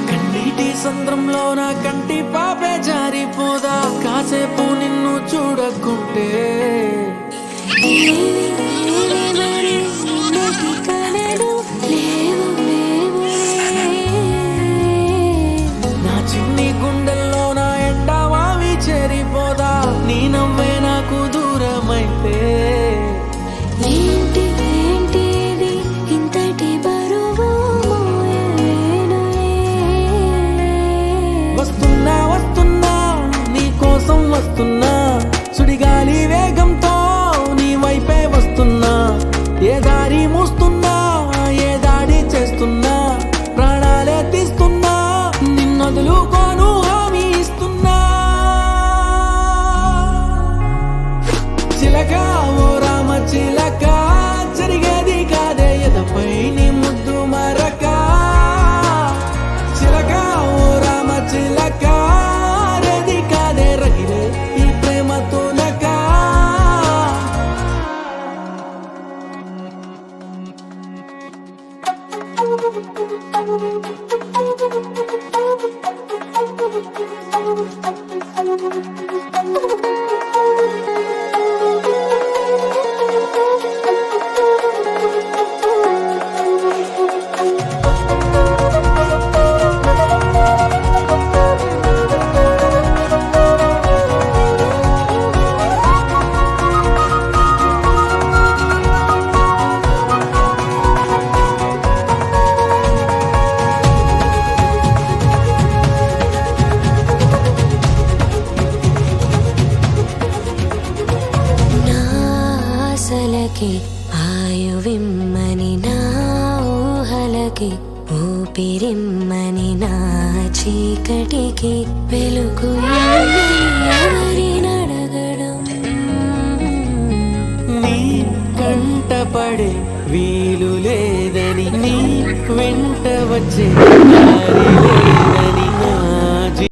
కన్నీటి సంద్రంలో నా కంటి పాపే జారిపోదా కాసేపు నిన్ను చూడకుంటే నా చిన్ని గుండెల్లో నా ఎండమావి చేరిపోదా నీ నవ్వే నాకు దూరమైతే వస్తున్నా వస్తున్నా నీ కోసం వస్తున్నా సుడిగాలి వేగంతో నీ వైపే వస్తున్నా ఏ దారి మూస్తున్నా ఏ దాడి చేస్తున్నా ప్రాణాలే తీస్తున్నా నిన్నొదులుకోను హామీ ఇస్తున్నా చిలక ఓ రామ చిలక జరిగేది కాదే ఎదపై నీ ముద్దు మరక చిలక ఓ రామ చిలక రేది కాదే రగిలే ఈ ప్రేమ తూనక ఆయువిమ్మని నా ఊహలకి ఊపిరిమ్మని నా చీకటికి వెలుగు ఎవరినడగడం నీ కంటపడే వీలు లేదని నీ వెంట వచ్చే దారి లేదని నా